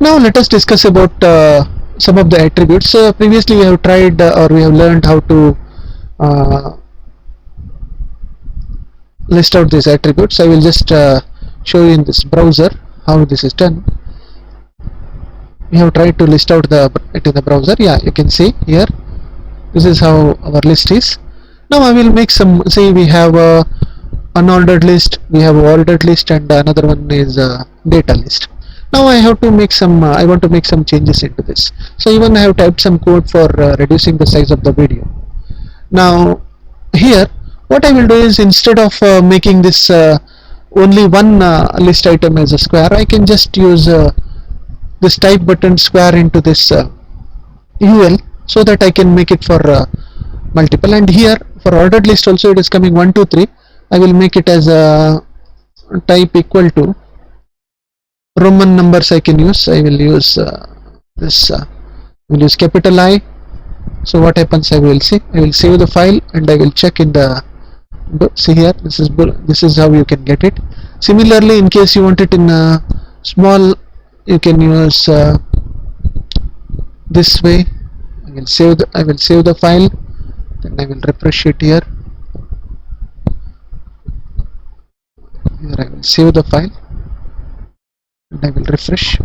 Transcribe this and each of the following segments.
Now let us discuss about some of the attributes. Previously we have tried or we have learned how to list out these attributes. I will just show you in this browser how this is done. We have tried to list out it in the browser. Yeah, you can see here. This is how our list is. Now I will make some. Say we have a unordered list, we have a ordered list, and another one is a data list. Now I have to make some. I want to make some changes into this. So even I have typed some code for reducing the size of the video. Now here, what I will do is, instead of making this only one list item as a square, I can just use this type button square into this UL, so that I can make it for multiple. And here for ordered list also it is coming 1 2 3. I will make it as a type equal to Roman numbers. I can use. I will use this. Will use capital I. So what happens? I will see. I will save the file and I will check in the. See here. This is how you can get it. Similarly, in case you want it in small, you can use this way. I will save the file. Then I will refresh it here. Here I will save the file and I will refresh.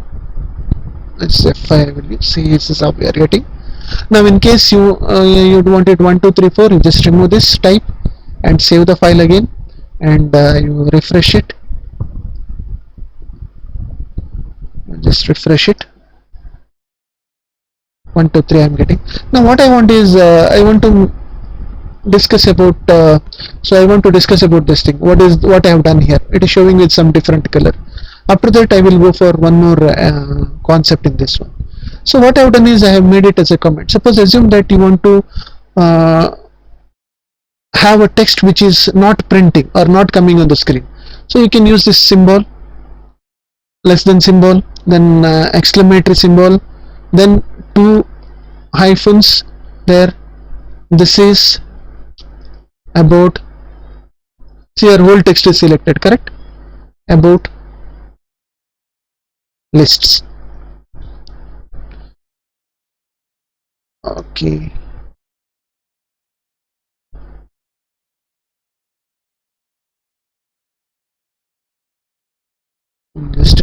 Let's F5. I will use. See, this is how we are getting. Now in case you want it 1 2 3 4, you just remove this type and save the file again, and you refresh it. Just refresh it. 1 2 3 I am getting. Now what I want is I want to discuss about so I want to discuss about this thing. What I have done here? It is showing with some different color. After that I will go for one more concept in this one. So what I have done is I have made it as a comment. Suppose assume that you want to have a text which is not printing or not coming on the screen. So you can use this symbol, less than symbol, then exclamatory symbol, then 2 hyphens there. This is about. See, your whole text is selected, correct? About lists. Okay. Just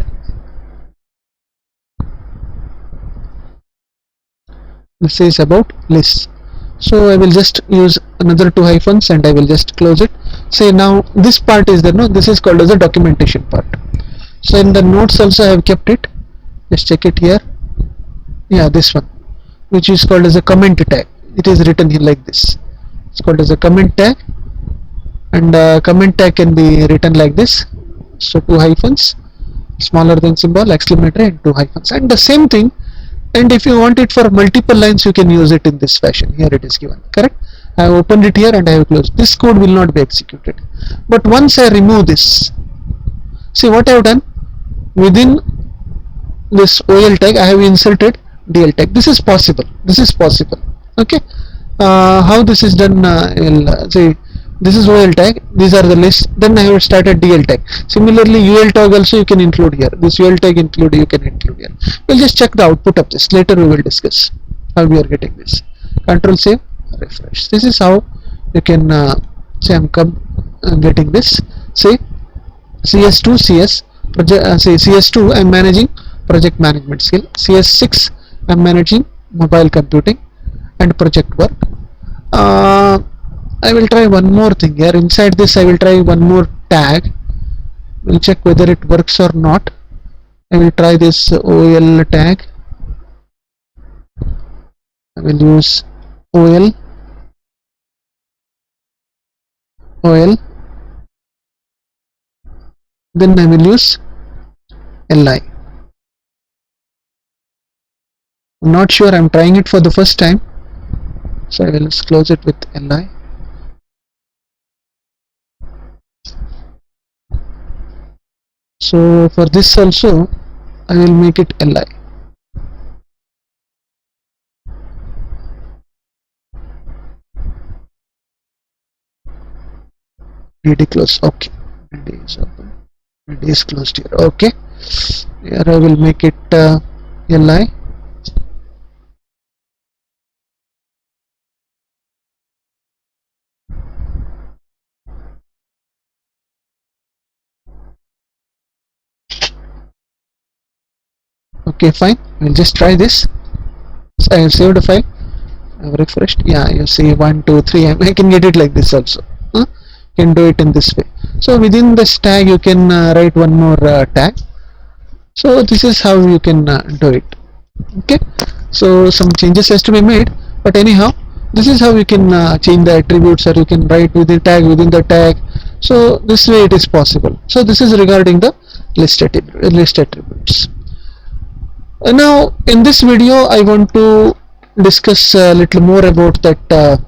this is about lists. So I will just use another 2 hyphens and I will just close it. Say now this part is there. No, this is called as a documentation part. So in the notes also I have kept it. Just check it here. Yeah, this one, which is called as a comment tag. It is written here like this. It's called as a comment tag, and comment tag can be written like this. So 2 hyphens, smaller than symbol, exclamatory, and 2 hyphens, and the same thing. And if you want it for multiple lines, you can use it in this fashion. Here it is given, correct? I have opened it here and I have closed. This code will not be executed. But once I remove this, see what I have done? Within this OL tag, I have inserted DL tag. This is possible. This is possible. Okay. How this is done? Say this is OL tag. These are the lists. Then I have started DL tag. Similarly, UL tag also you can include here. This UL tag include you can include here. We'll just check the output of this. Later we will discuss how we are getting this. Control save, refresh. This is how you can say I'm getting this. Say CS2 CS project. Say CS2 I'm managing project management skill. CS6 I'm managing mobile computing and project work. I will try one more thing here. Inside this I will try one more tag. We'll check whether it works or not. I will try this OL tag. I will use OL. Then I will use LI. I'm not sure, I'm trying it for the first time. So I will just close it with LI. So for this also I will make it LI. DD close. Okay. DD is open. DD is closed here. Okay. Here I will make it li. Okay, fine. We'll just try this. So I have saved a file. I've refreshed. Yeah, you see 1, 2, 3. I can get it like this also. Can do it in this way. So within this tag, you can write one more tag. So this is how you can do it. Okay. So some changes has to be made. But anyhow, this is how you can change the attributes, or you can write within the tag. So this way it is possible. So this is regarding the list attributes. Now in this video I want to discuss a little more about that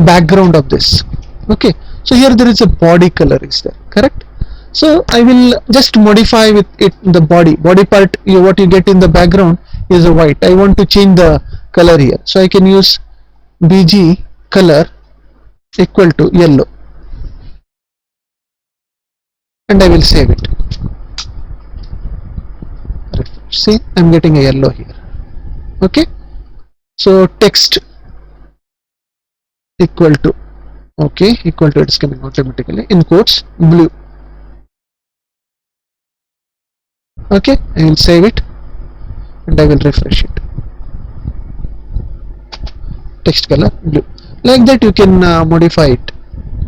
background of this. Okay, so here there is a body color is there, correct? So I will just modify with it the body part. What you get in the background is a white. I want to change the color here, so I can use bg color equal to yellow, and I will save it. See, I'm getting a yellow here. Okay, so text equal to, okay, equal to, it's coming automatically in quotes, blue. Okay, I will save it and I will refresh it. Text color blue. Like that you can modify it.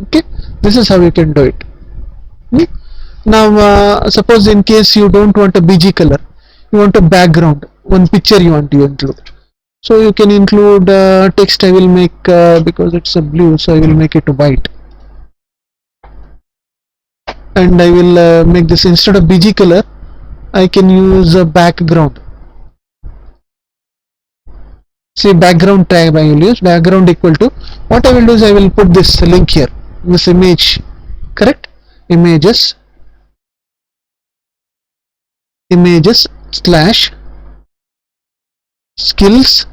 Okay, this is how you can do it. Now suppose in case you don't want a BG color, you want a background, one picture you want to include. So you can include text. I will make because it's a blue, so I will make it white, and I will make this, instead of BG color I can use a background. See, background tag I will use, background equal to, what I will do is I will put this link here, this image, correct, images slash skills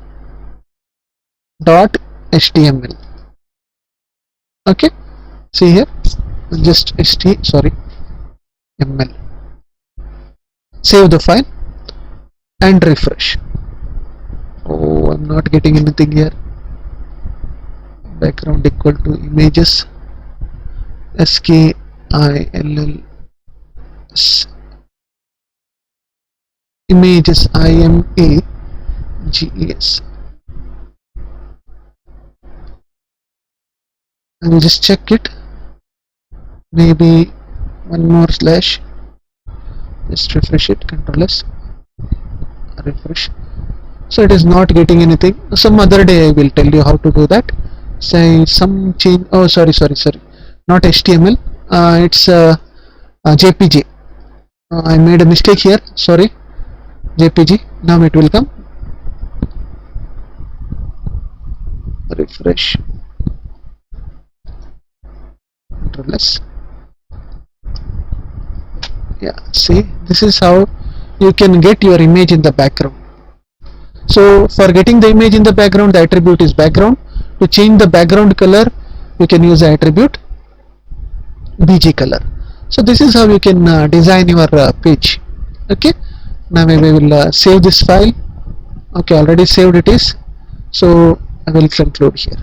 dot html. Okay, see here, just ml. Save the file and refresh. Oh, I'm not getting anything here. Background equal to images skills images images. I will just check it. Maybe one more slash. Just refresh it. Control S. Refresh. So it is not getting anything. Some other day I will tell you how to do that. Say some change. Oh, sorry. Not HTML. It's JPG. I made a mistake here. Sorry. JPG. Now it will come. Refresh. Control S. Yeah. See, this is how you can get your image in the background. So for getting the image in the background, the attribute is background. To change the background color, you can use the attribute BG color. So this is how you can design your page. Okay, now maybe we will save this file. Okay, already saved it is. So I will conclude here.